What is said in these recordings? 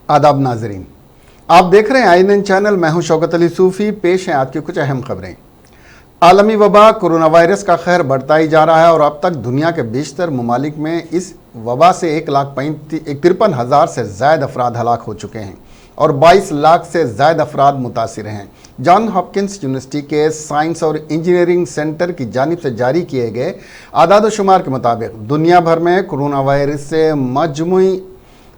आदाब नाजरीन, आप देख रहे हैं INN चैनल। मैं हूं शौकत अली सूफ़ी। पेश हैं आज की कुछ अहम खबरें। आलमी वबा कोरोना वायरस का कहर बढ़ता ही जा रहा है और अब तक दुनिया के बेशतर ममालिक में इस वबा से 1,53,000 से ज़ायद अफराद हलाक हो चुके हैं और 22 लाख से ज़ायद अफराद मुतासिर हैं। जॉन हॉपकिंस यूनिवर्सिटी के साइंस और इंजीनियरिंग सेंटर की जानिब से जारी किए गए आदाद शुमार के मुताबिक दुनिया भर में कोरोना वायरस से मजमूई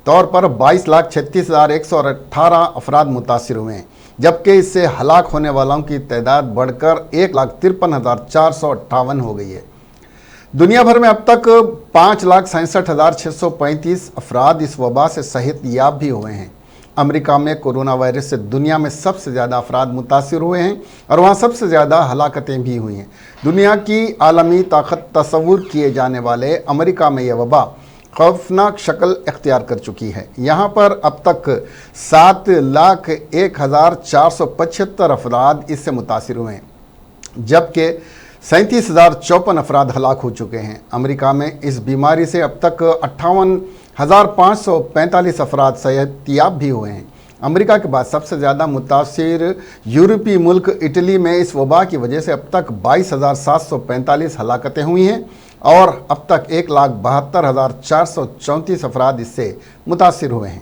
तौर पर 22,36,118 अफराद मुतासिर हुए हैं, जबकि इससे हलाक होने वालों की तादाद बढ़कर 1,53,458 हो गई है। दुनिया भर में अब तक 5,67,635 अफराद इस वबा से सेहतयाब भी हुए हैं। अमेरिका में कोरोना वायरस से दुनिया में सबसे ज़्यादा अफराद मुतासिर हुए हैं और वहाँ सबसे ज़्यादा हलाकतें भी हुई हैं। दुनिया की आलमी ताकत तस्वुर किए जाने वाले अमेरिका में यह वबा खौफनाक शक्ल इख्तियार कर चुकी है। यहाँ पर अब तक 7,01,475 अफराद इससे मुतासिर हुए हैं, जबकि 37,054 अफराद हलाक हो चुके हैं। अमेरिका में इस बीमारी से अब तक 58,545 अफराद सेहतयाब भी हुए हैं। अमेरिका के बाद सबसे ज़्यादा मुतासिर यूरोपीय मुल्क इटली में इस वबा की वजह से अब तक 22,745 हलाकतें हुई हैं और अब तक 1,72,434 अफराद इससे मुतासिर हुए हैं।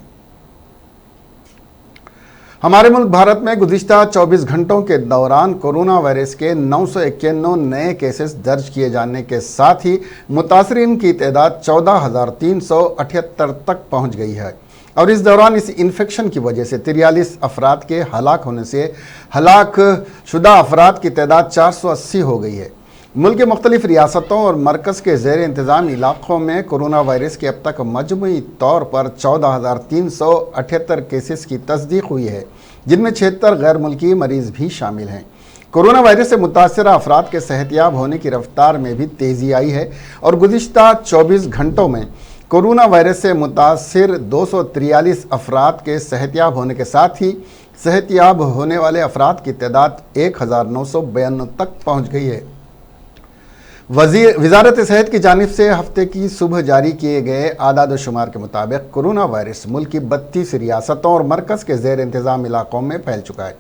हमारे मुल्क भारत में गुज़िश्ता 24 घंटों के दौरान कोरोना वायरस के 991 नए केसेस दर्ज किए जाने के साथ ही मुतासरीन की तादाद 14,378 तक पहुंच गई है और इस दौरान इस इन्फेक्शन की वजह से 43 अफराद के हलाक होने से हलाक शुदा अफराद की तादाद 480 हो गई है। मुल्क के मुख्तलिफ रियासतों और मरकज़ के ज़ेर इंतज़ाम इलाक़ों में कोरोना वायरस के अब तक मजमूई तौर पर 14,378 केसेस की तस्दीक हुई है, जिनमें 76 गैर मुल्की मरीज़ भी शामिल हैं। कोरोना वायरस से मुतासर अफराद के सेहतयाब होने की रफ्तार में भी तेज़ी आई है और गुज़िश्ता 24 घंटों में कोरोना वायरस से मुतासर 243 अफराद के सेहतयाब होने के साथ ही सेहतयाब होने वाले अफराद की तादाद 1,992 तक पहुँच गई है। वज़ारत सेहत की जानिब से हफ्ते की सुबह जारी किए गए आदाद शुमार के मुताबिक कोरोना वायरस मुल्क की 32 रियासतों और मरकज़ के ज़ेर इंतज़ाम इलाक़ों में फैल चुका है।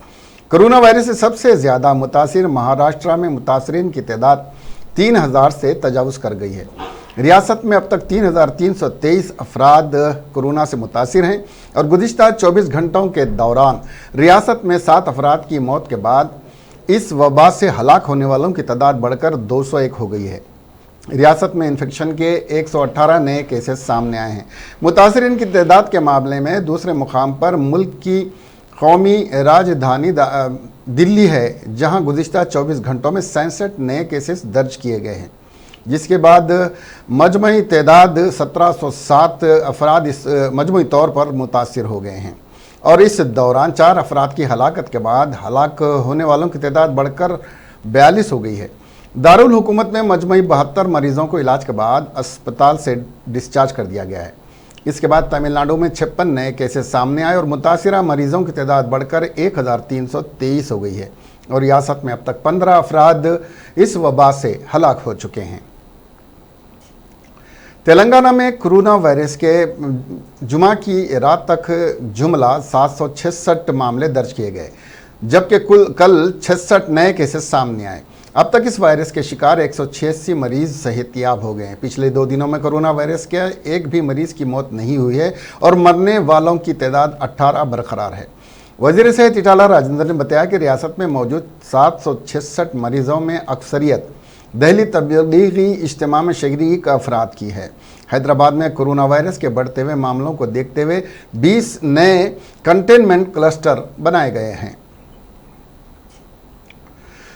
कोरोना वायरस से सबसे ज़्यादा मुतासिर महाराष्ट्र में मुतासरीन की तादाद 3,000 से तजावुज़ कर गई है। रियासत में अब तक 3,323 अफराद कोरोना से मुतासिर हैं और गुज़िश्ता 24 घंटों के दौरान रियासत में 7 अफराद की मौत के बाद इस वबा से हलाक होने वालों की तादाद बढ़कर 201 हो गई है। रियासत में इन्फेक्शन के 118 नए केसेस सामने आए हैं। मुतासरीन की तादाद के मामले में दूसरे मुकाम पर मुल्क की कौमी राजधानी दिल्ली है, जहां गुज़िश्ता 24 घंटों में 67 नए केसेस दर्ज किए गए हैं, जिसके बाद मजमूई तादाद 1,707 अफराद इस मजमूई तौर पर मुतासिर हो गए हैं और इस दौरान 4 अफराद की हलाकत के बाद हलाक होने वालों की तादाद बढ़कर 42 हो गई है। दारुल हुकूमत में मजमूई 72 मरीज़ों को इलाज के बाद अस्पताल से डिस्चार्ज कर दिया गया है। इसके बाद तमिलनाडु में 56 नए केसेस सामने आए और मुतासिरा मरीज़ों की तादाद बढ़कर 1,323 हो गई है और रियासत में अब तक 15 अफराद इस वबा से हलाक हो चुके हैं। तेलंगाना में कोरोना वायरस के जुमा की रात तक जुमला 766 मामले दर्ज किए गए, जबकि कल 66 नए केसेस सामने आए। अब तक इस वायरस के शिकार 186 मरीज़ सेहतयाब हो गए हैं। पिछले 2 दिनों में कोरोना वायरस के एक भी मरीज़ की मौत नहीं हुई है और मरने वालों की तादाद 18 बरकरार है। वज़ीर सेहत इटाला राजेंद्र ने बताया कि रियासत में मौजूद 766 मरीज़ों में अक्सरियत दहली तबलीगी इज्तिमा में शरीक अफराद की है। हैदराबाद में कोरोना वायरस के बढ़ते हुए मामलों को देखते हुए 20 नए कंटेनमेंट क्लस्टर बनाए गए हैं।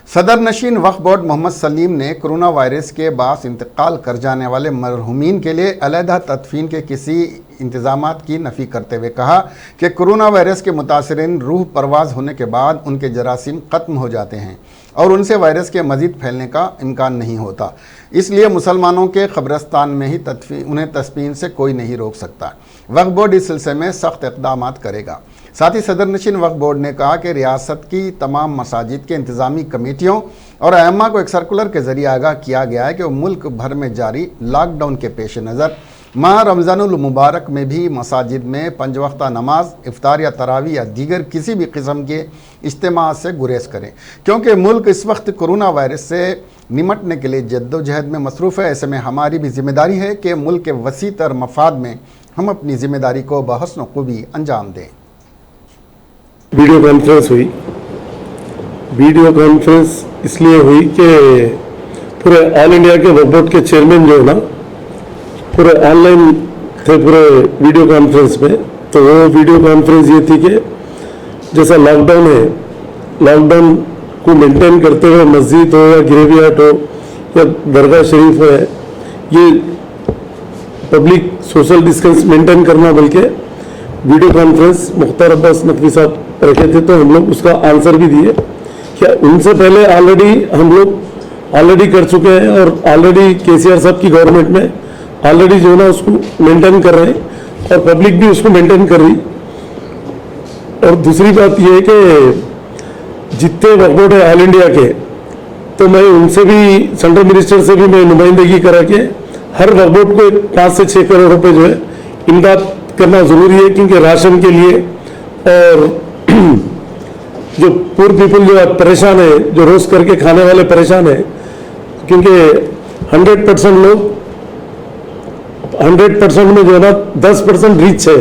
सदर नशीन वक्फ बोर्ड मोहम्मद सलीम ने कोरोना वायरस के बास इंतकाल कर जाने वाले मरहूमीन के लिए अलहदा तदफीन के किसी इंतजामात की नफ़ी करते हुए कहा कि कोरोना वायरस के मुतासरीन रूह परवाज होने के बाद उनके जरासीम ख़त्म हो जाते हैं और उनसे वायरस के मज़ीद फैलने का इम्कान नहीं होता, इसलिए मुसलमानों के कब्रस्तान में ही उन्हें तस्फीन से कोई नहीं रोक सकता। वक्फ बोर्ड इस सिलसिले में सख्त इक़दामात करेगा। साथ ही सदर नशीन वक्फ बोर्ड ने कहा कि रियासत की तमाम मसाजिद के इंतज़ामी कमेटियों और अइम्मा को एक सर्कुलर के ज़रिए आगाह किया गया है कि वो मुल्क भर में जारी लॉकडाउन के पेश नज़र माह रमज़ानुल मुबारक में भी मसाजिद में पंज वक्ता नमाज, इफ्तार या तरावी या दीगर किसी भी किस्म के इज्तिमा से गुरेज करें, क्योंकि मुल्क इस वक्त कोरोना वायरस से निमटने के लिए जद्दोजहद में मसरूफ़ है। ऐसे में हमारी भी जिम्मेदारी है कि मुल्क के वसी तर मफाद में हम अपनी जिम्मेदारी को बहस्न खूबी अंजाम दें। वीडियो कॉन्फ्रेंस हुई। वीडियो कॉन्फ्रेंस इसलिए हुई कि पूरे ऑल इंडिया के वक्फ बोर्ड के चेयरमैन जो है ना, पूरे ऑनलाइन थे पूरे वीडियो कॉन्फ्रेंस में। तो वो वीडियो कॉन्फ्रेंस ये थी कि जैसा लॉकडाउन है, लॉकडाउन को मेंटेन करते हुए मस्जिद हो या गिरेवियाट हो या दरगाह शरीफ हो, ये पब्लिक सोशल डिस्टेंस मेंटेन करना, बल्कि वीडियो कॉन्फ्रेंस मुख्तार अब्बास नकवी साहब रखे थे। तो हम लोग उसका आंसर भी दिए कि उनसे पहले हम लोग ऑलरेडी कर चुके हैं और ऑलरेडी केसीआर साहब की गवर्नमेंट में ऑलरेडी जो है ना उसको मेंटेन कर रहे हैं और पब्लिक भी उसको मेंटेन कर रही। और दूसरी बात ये है कि जितने वक्फ बोर्ड है ऑल इंडिया के, तो मैं उनसे भी, सेंट्रल मिनिस्टर से भी मैं नुमाइंदगी करा के हर वक्फ बोर्ड को 5 से 6 करोड़ रुपए जो है इमदाद करना ज़रूरी है, क्योंकि राशन के लिए और जो पुअर पीपल जो परेशान है, जो रोज़ करके खाने वाले परेशान है, क्योंकि 100% लोग 100% में जो है ना 10% रिच है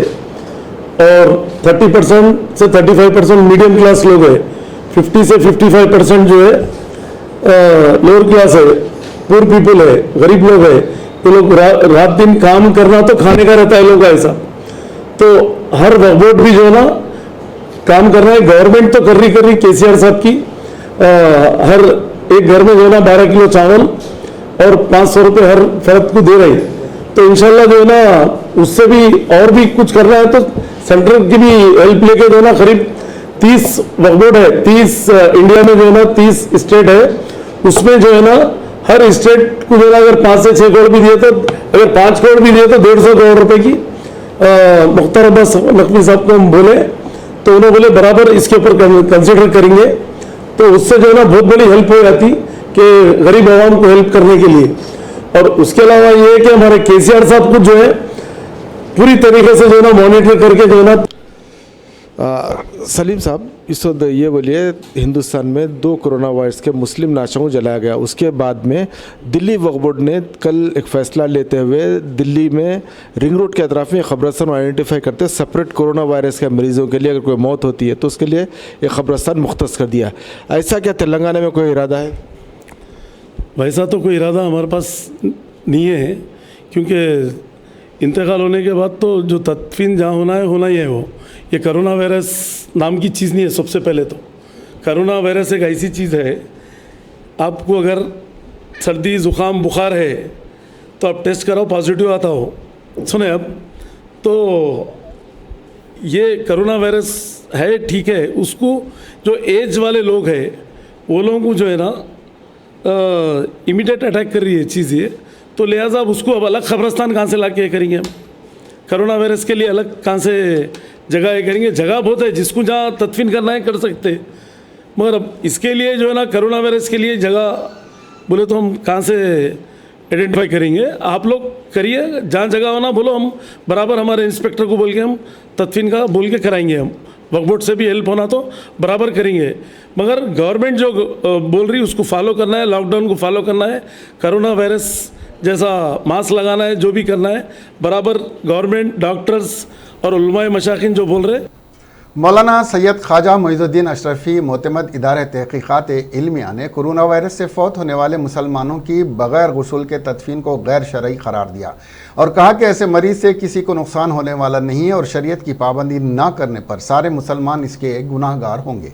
और 30% से 35% मीडियम क्लास लोग है, 50 से 55% जो है लोअर क्लास है, पुअर पीपल है, गरीब लोग है। ये लोग रात दिन काम करना तो खाने का रहता है लोगों का ऐसा। तो हर वक्फ बोर्ड भी जो है ना काम कर रहा है। गवर्नमेंट तो कर रही केसीआर साहब की, हर एक घर में जो है ना 12 किलो चावल और 500 रुपये हर फर्द को दे रही। तो इंशाल्लाह जो है ना उससे भी और भी कुछ करना है तो सेंट्रल की भी हेल्प लेके जो है ना करीब 30 वक्फ बोर्ड है, 30 इंडिया में जो है ना 30 स्टेट है, उसमें जो है ना हर स्टेट को जो है ना अगर 5 से 6 करोड़ भी दिए, तो अगर 5 करोड़ भी दिए तो 150 करोड़ रुपए की मुख्तार अब्बास नकवी साहब को हम बोले, तो उन्होंने बोले बराबर इसके ऊपर कंसिडर करेंगे। तो उससे जो है ना बहुत बड़ी हेल्प हो जाती कि गरीब आवाम को हेल्प करने के लिए। और उसके अलावा ये है कि हमारे केसीआर साहब को जो है पूरी तरीके से जो है ना मॉनिटर करके जो है ना। सलीम साहब, इस वक्त ये बोलिए, हिंदुस्तान में 2 कोरोना वायरस के मुस्लिम लाशों को जलाया गया, उसके बाद में दिल्ली वक्फ बोर्ड ने कल एक फ़ैसला लेते हुए दिल्ली में रिंग रोड के अतराफ़ में ख़बरस्तान आइडेंटिफाई करते सेपरेट कोरोना वायरस के मरीज़ों के लिए अगर कोई मौत होती है तो उसके लिए एक ख़बरस्तान मुख्तस कर दिया। ऐसा क्या तेलंगाना में कोई इरादा है? वैसा तो कोई इरादा हमारे पास नहीं है, क्योंकि इंतकाल होने के बाद तो जो तदफीन जहाँ होना ही है वो। ये कोरोना वायरस नाम की चीज़ नहीं है। सबसे पहले तो कोरोना वायरस एक ऐसी चीज़ है, आपको अगर सर्दी ज़ुकाम बुखार है तो आप टेस्ट कराओ, पॉजिटिव आता हो, सुने अब तो ये कोरोना वायरस है, ठीक है। उसको जो एज वाले लोग हैं वो लोगों को जो है ना इमीडिएट अटैक कर रही है चीज़ ये, तो लिहाजा उसको अब अलग ख़बरस्तान कहाँ से ला के करेंगे हम? कोरोना वायरस के लिए अलग कहाँ से जगह ये करेंगे? जगह बहुत है, जिसको जहाँ तदफीन करना है कर सकते, मगर अब इसके लिए जो है ना कोरोना वायरस के लिए जगह बोले तो हम कहाँ से आइडेंटिफाई करेंगे? आप लोग करिए, जहाँ जगह होना बोलो, हम बराबर हमारे इंस्पेक्टर को बोल के हम तदफीन का बोल के कराएंगे। हम वक्फ बोर्ड से भी हेल्प होना तो बराबर करेंगे, मगर गवर्नमेंट जो बोल रही है उसको फॉलो करना है, लॉकडाउन को फॉलो करना है, कोरोना वायरस जैसा मास्क लगाना है, जो भी करना है बराबर गवर्नमेंट, डॉक्टर्स और उलमाए मशाकिन जो बोल रहे। मौलाना सैयद ख्वाजा मोइजुद्दीन अशरफी मोतमद इदारे तहक़ीक़ात इल्मिया ने कोरोना वायरस से फौत होने वाले मुसलमानों की बग़ैर गुस्ल के तदफीन को गैर शरई करार दिया और कहा कि ऐसे मरीज़ से किसी को नुकसान होने वाला नहीं है और शरीयत की पाबंदी ना करने पर सारे मुसलमान इसके गुनाहगार होंगे।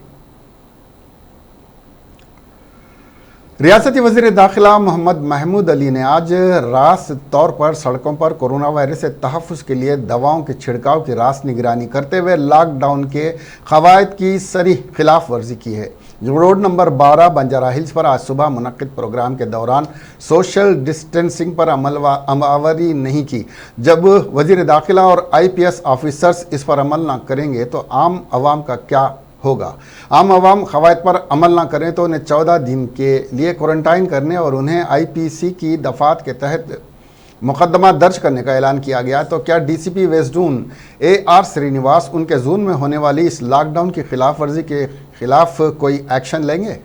रियासती वज़ीर दाखिला मोहम्मद महमूद अली ने आज रास तौर पर सड़कों पर कोरोना वायरस से तहफ़्फ़ुज़ के लिए दवाओं के छिड़काव की रास निगरानी करते हुए लॉकडाउन के क़वाइद की सरीह खिलाफ वर्जी की है। रोड नंबर 12 बंजारा हिल्स पर आज सुबह मुनक्किद प्रोग्राम के दौरान सोशल डिस्टेंसिंग पर अमलवारी नहीं की। जब वज़ीर दाखिला और IPS ऑफिसर्स इस पर अमल ना करेंगे तो आम आवाम का क्या होगा? आम आवाम क़वाइद पर अमल ना करें तो उन्हें 14 दिन के लिए क्वारंटाइन करने और उन्हें IPC की दफ़ात के तहत मुकदमा दर्ज करने का ऐलान किया गया। तो क्या DCP west zone AR Srinivas उनके जोन में होने वाली इस लॉकडाउन की खिलाफ वर्जी के खिलाफ कोई एक्शन लेंगे?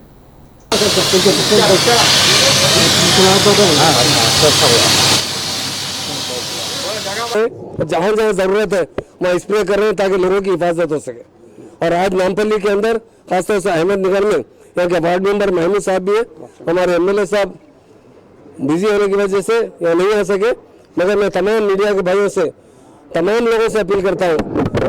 जहाँ जहाँ जरूरत है वहाँ स्प्रे कर रहे हैं ताकि लोगों की हिफाजत हो सके। और आज नामपल्ली के अंदर खासतौर से अहमदनगर में यहाँ के वार्ड मेंबर महमूद साहब भी है, हमारे MLA साहब बिजी होने की वजह से यहाँ नहीं आ सके, मगर मैं तमाम मीडिया के भाइयों से, तमाम लोगों से अपील करता हूँ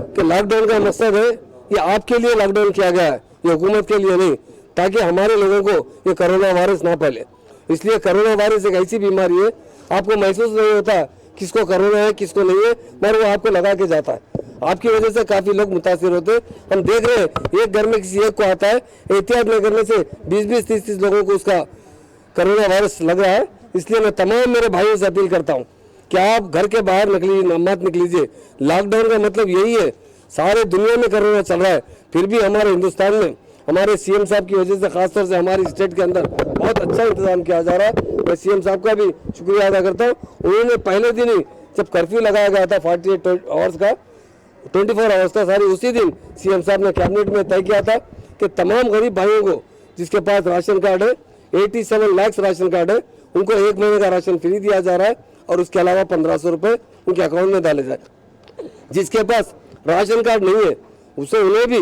कि लॉकडाउन का मकसद है, ये आपके लिए लॉकडाउन किया गया है, ये हुकूमत के लिए नहीं, ताकि हमारे लोगों को ये कोरोना वायरस ना फैले। इसलिए कोरोना वायरस एक ऐसी बीमारी है, आपको महसूस नहीं होता किसको कोरोना है किसको नहीं है, मगर वो आपको लगा के जाता है। आपकी वजह से काफी लोग मुतासिर होते हैं। हम देख रहे हैं एक घर में किसी एक को आता है, एहतियात न करने से 20-20, 30-30 लोगों को उसका कोरोना वायरस लग रहा है। इसलिए मैं तमाम मेरे भाइयों से अपील करता हूँ कि आप घर के बाहर मत निकलीजिए। लॉकडाउन का मतलब यही है, सारे दुनिया में कोरोना चल रहा है, फिर भी हमारे हिंदुस्तान में हमारे CM साहब की वजह से, खासतौर से हमारी स्टेट के अंदर बहुत अच्छा इंतजाम किया जा रहा है। मैं CM साहब का भी शुक्रिया अदा करता हूँ। उन्होंने पहले दिन ही जब कर्फ्यू लगाया गया था 48 आवर्स का, 24 आवर्स का, सारी उसी दिन CM साहब ने कैबिनेट में तय किया था कि तमाम गरीब भाइयों को जिसके पास राशन कार्ड है, 87 लाख राशन कार्ड है, उनको 1 महीने का राशन फ्री दिया जा रहा है और उसके अलावा 1500 रुपये उनके अकाउंट में डाले जाए। जिसके पास राशन कार्ड नहीं है उसे उन्हें भी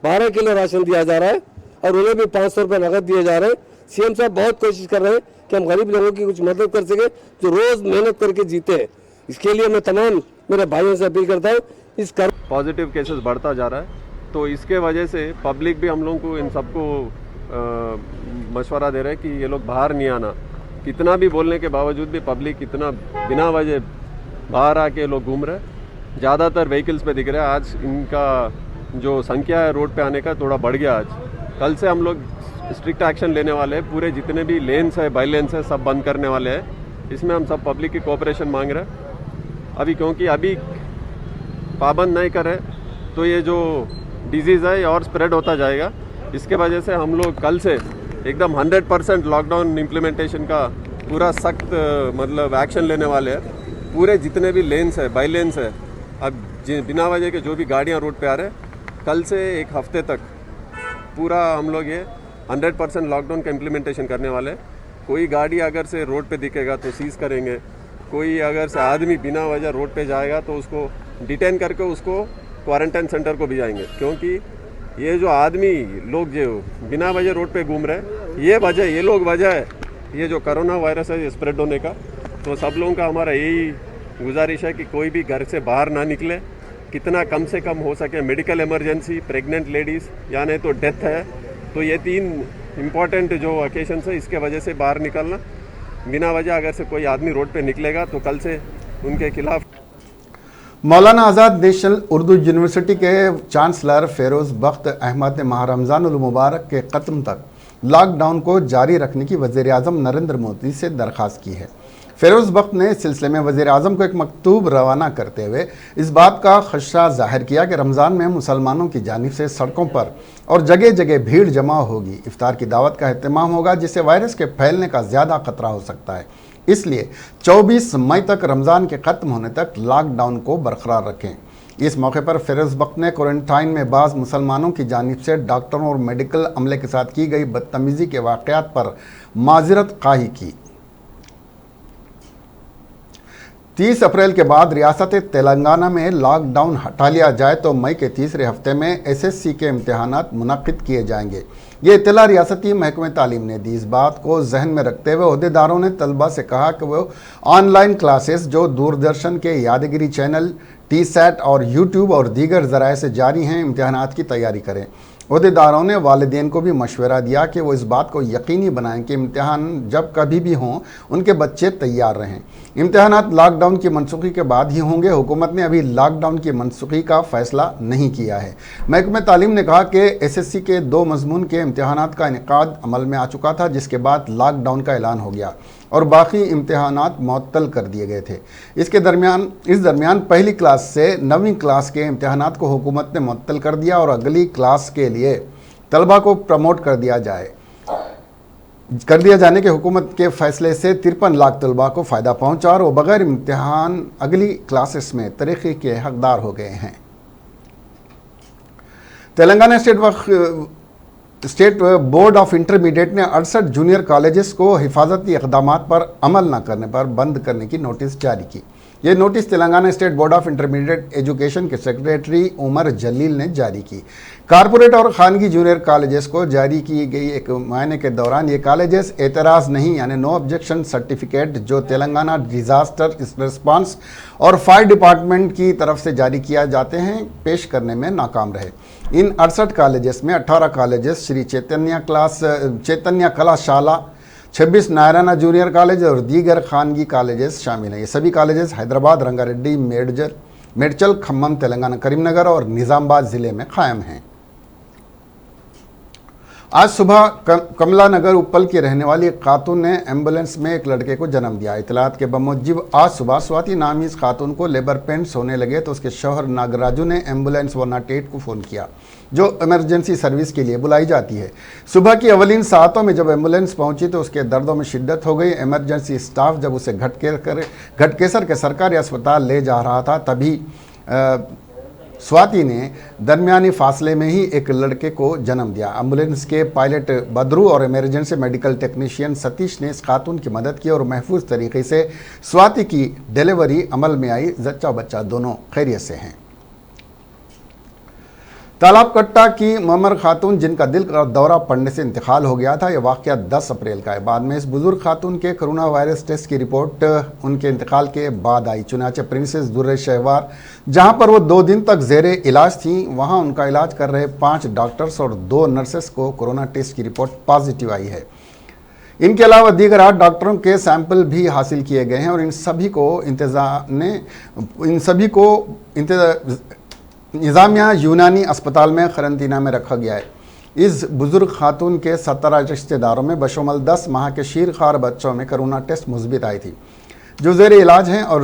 12 किलो राशन दिया जा रहा है और उन्हें भी 500 रुपये नकद दिए जा रहे हैं। CM साहब बहुत कोशिश कर रहे हैं कि हम गरीब लोगों की कुछ मदद कर सके जो रोज मेहनत करके जीते हैं। इसके लिए मैं तमाम मेरे भाइयों से अपील करता हूँ। इस पॉजिटिव केसेस बढ़ता जा रहा है, तो इसके वजह से पब्लिक भी हम लोगों को इन सबको मशवरा दे रहे हैं कि ये लोग बाहर नहीं आना। कितना भी बोलने के बावजूद भी पब्लिक इतना बिना वजह बाहर आके लोग घूम रहे हैं। ज़्यादातर व्हीकल्स पे दिख रहे हैं। आज इनका जो संख्या है रोड पे आने का थोड़ा बढ़ गया। आज कल से हम लोग स्ट्रिक्ट एक्शन लेने वाले हैं। पूरे जितने भी लेन्स है, बाई लेन्स है, सब बंद करने वाले हैं। इसमें हम सब पब्लिक की कोऑपरेशन मांग रहे हैं अभी, क्योंकि अभी पाबंद नहीं करे तो ये जो डिजीज़ है ये और स्प्रेड होता जाएगा। इसके वजह से हम लोग कल से एकदम 100% लॉकडाउन इम्प्लीमेंटेशन का पूरा सख्त मतलब एक्शन लेने वाले हैं। पूरे जितने भी लेन्स है, बाई लेन्स है, अब बिना वजह के जो भी गाड़ियाँ रोड पे आ रहे हैं, कल से 1 हफ्ते तक पूरा हम लोग ये 100% लॉकडाउन का इम्प्लीमेंटेशन करने वाले हैं। कोई गाड़ी अगर से रोड पे दिखेगा तो सीज़ करेंगे। कोई अगर से आदमी बिना वजह रोड पे जाएगा तो उसको डिटेन करके उसको क्वारंटाइन सेंटर को भेजाएंगे, क्योंकि ये जो आदमी लोग जो बिना वजह रोड पे घूम रहे हैं, ये लोग वजह है ये जो कोरोना वायरस है ये स्प्रेड होने का। तो सब लोगों का हमारा यही गुजारिश है कि कोई भी घर से बाहर ना निकले, कितना कम से कम हो सके। मेडिकल इमरजेंसी, प्रेग्नेंट लेडीज़ या नहीं तो डेथ है, तो ये 3 इम्पॉर्टेंट जो ओकेशंस है इसके वजह से बाहर निकलना। बिना वजह अगर से कोई आदमी रोड पे निकलेगा तो कल से उनके खिलाफ। मौलाना आज़ाद नेशनल उर्दू यूनिवर्सिटी के चांसलर फेरोज़ बख्त अहमद ने माह रमज़ानुल मुबारक के ख़त्म तक लॉकडाउन को जारी रखने की वज़ीर आज़म नरेंद्र मोदी से दरख्वास्त की है। फेरोज़ बख्त ने इस सिलसिले में वज़ीर आज़म को एक मकतूब रवाना करते हुए इस बात का खदशा ज़ाहिर किया कि रमज़ान में मुसलमानों की जानिब से सड़कों पर और जगह जगह भीड़ जमा होगी, इफ्तार की दावत का अहतमाम होगा, जिससे वायरस के फैलने का ज़्यादा ख़तरा हो सकता है। इसलिए 24 मई तक रमज़ान के ख़त्म होने तक लॉकडाउन को बरकरार रखें। इस मौके पर फेरोज़ बख्त ने क्वारंटाइन में बाज़ मुसलमानों की जानिब से डॉक्टरों और मेडिकल अमले के साथ की गई बदतमीज़ी के वाक़यात पर माज़रत ख़ाही की। 30 अप्रैल के बाद रियासत तेलंगाना में लॉकडाउन हटा लिया जाए तो मई के तीसरे हफ्ते में SSC के इम्तहानात मुनक़िद किए जाएंगे। ये इत्तला रियासती महकमे तालीम ने दी। इस बात को जहन में रखते हुए ओहदेदारों ने तलबा से कहा कि वो ऑनलाइन क्लासेस जो दूरदर्शन के यादगिरी चैनल, TSAT और यूट्यूब और दीगर ज़राए से जारी हैं, इम्तहानात की तैयारी करें। ओहदेदारों ने वालिदैन को भी मशवरा दिया कि वो इस बात को यकीनी बनाएं कि इम्तहान जब कभी भी हों उनके बच्चे तैयार रहें। इम्तहानात लॉकडाउन की मनसूखी के बाद ही होंगे। हुकूमत ने अभी लॉकडाउन की मनसूखी का फ़ैसला नहीं किया है। महकमे तालीम ने कहा कि SSC के 2 मज़मून के इम्तहानात का इनेकाद अमल में आ चुका था, जिसके बाद लॉकडाउन का ऐलान हो गया और बाकी इम्तहानात मुअत्तल कर दिए गए थे। इस दरमियान पहली क्लास से 9वीं क्लास के इम्तहानात को हुकूमत ने मुअत्तल कर दिया और अगली क्लास के लिए तलबा को प्रमोट कर दिया जाए। कर दिया जाने के हुकूमत के फैसले से 53 लाख तलबा को फ़ायदा पहुंचा और वो बगैर इम्तिहान अगली क्लासेस में तरक्की के हकदार हो गए हैं। Telangana state board of intermediate ने 68 जूनियर कॉलेजेस को हिफाजती इक़दामात पर अमल न करने पर बंद करने की नोटिस जारी की। ये notice Telangana state board of intermediate education के सेक्रेटरी उमर जलील ने जारी की। कारपोरेट और खानगी जूनियर कॉलेजेस को जारी की गई एक महीने के दौरान ये कॉलेजेस एतराज़ नहीं यानी नो ऑब्जेक्शन सर्टिफिकेट जो तेलंगाना डिज़ास्टर रिस्पांस और फायर डिपार्टमेंट की तरफ से जारी किया जाते हैं पेश करने में नाकाम रहे। इन 68 कॉलेजेस में 18 colleges Shri Chaitanya कलाशाला, 26 Narayana junior college और दीगर खानगी कॉलेजेस शामिल हैं। ये सभी कॉलेजेस हैदराबाद, रंगारेड्डी, मेडचल, खम्मम, तेलंगाना, करीमनगर और निज़ामाबाद ज़िले में कायम हैं। आज सुबह कमला नगर उप्पल की रहने वाली एक खातून ने एम्बुलेंस में एक लड़के को जन्म दिया। इतलात के बमूजिब आज सुबह स्वाति नामी इस खातून को लेबर पेन्स होने लगे तो उसके शौहर नागराजू ने एम्बुलेंस 108 को फ़ोन किया जो इमरजेंसी सर्विस के लिए बुलाई जाती है। सुबह की अवलीन सातों में जब एम्बुलेंस पहुंची तो उसके दर्दों में शिद्दत हो गई। इमरजेंसी स्टाफ जब उसे घटकेसर के सरकारी अस्पताल ले जा रहा था तभी स्वाति ने दरमियानी फासले में ही एक लड़के को जन्म दिया। एम्बुलेंस के पायलट बदरू और इमरजेंसी मेडिकल टेक्नीशियन सतीश ने इस खातून की मदद की और महफूज तरीके से स्वाति की डिलीवरी अमल में आई। जच्चा बच्चा दोनों खैरियत से हैं। तालाब कट्टा की ममर खातून जिनका दिल का दौरा पड़ने से इंतकाल हो गया था, यह वाक़या 10 अप्रैल का है। बाद में इस बुजुर्ग खातून के कोरोना वायरस टेस्ट की रिपोर्ट उनके इंतकाल के बाद आई। चुनाचे प्रिंसेस दुर्रे शहवार जहां पर वो 2 दिन तक ज़ेरे इलाज थी, वहां उनका इलाज कर रहे 5 डॉक्टर्स और 2 नर्सेस को कोरोना टेस्ट की रिपोर्ट पॉजिटिव आई है। इनके अलावा दीगर 8 डॉक्टरों के सैंपल भी हासिल किए गए हैं और इन सभी को निज़ामिया यूनानी अस्पताल में क़रंतीना में रखा गया है। इस बुज़ुर्ग खातून के 17 रिश्तेदारों में बशमूल 10 माह के शीरखार बच्चों में कोरोना टेस्ट मुस्बित आई थी जो ज़ेर इलाज हैं। और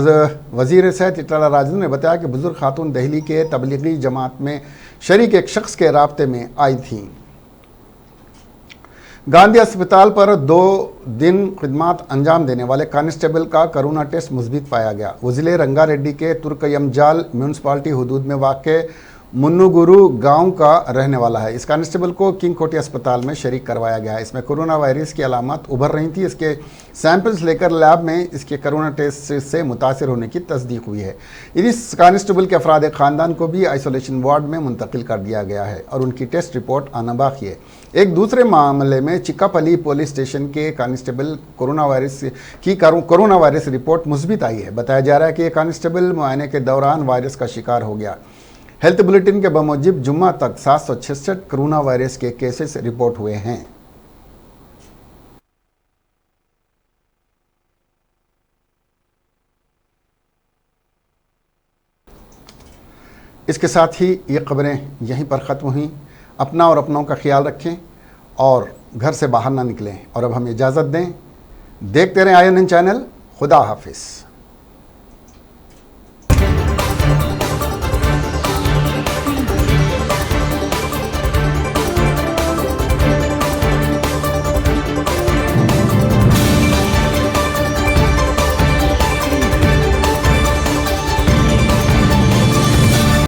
वज़ीर सेहत इटला राजू ने बताया कि बुज़ुर्ग खातून दिल्ली के तबलीगी जमात में शरीक एक शख्स के राब्ते में आई थी। गांधी अस्पताल पर 2 दिन खिदमत अंजाम देने वाले कांस्टेबल का कोरोना टेस्ट मुस्बित पाया गया। वो ज़िले रंगारेड्डी के तुर्कयमजाल म्यूनसिपालिटी हुदूद में वाक़ मुन्नुगुरु गांव का रहने वाला है। इस कांस्टेबल को किंग कोटी अस्पताल में शरीक करवाया गया है। इसमें कोरोना वायरस की अलामत उभर रही थी। इसके सैंपल्स लेकर लैब में इसके कोरोना टेस्ट से मुतासिर होने की तस्दीक हुई है। इस कांस्टेबल के अफराद ख़ानदान को भी आइसोलेशन वार्ड में मुंतकिल कर दिया गया है और उनकी टेस्ट रिपोर्ट आना बाकी है। एक दूसरे मामले में चिक्कापल्ली पुलिस स्टेशन के कांस्टेबल कोरोना वायरस रिपोर्ट मुस्बित आई है। बताया जा रहा है कि यह कांस्टेबल मुआयने के दौरान वायरस का शिकार हो गया। हेल्थ बुलेटिन के बमूजिब जुम्मा तक 766 कोरोना वायरस के केसेस रिपोर्ट हुए हैं। इसके साथ ही ये खबरें यहीं पर ख़त्म हुई। अपना और अपनों का ख्याल रखें और घर से बाहर ना निकलें और अब हमें इजाज़त दें। देखते रहें INN चैनल। खुदा हाफिज़।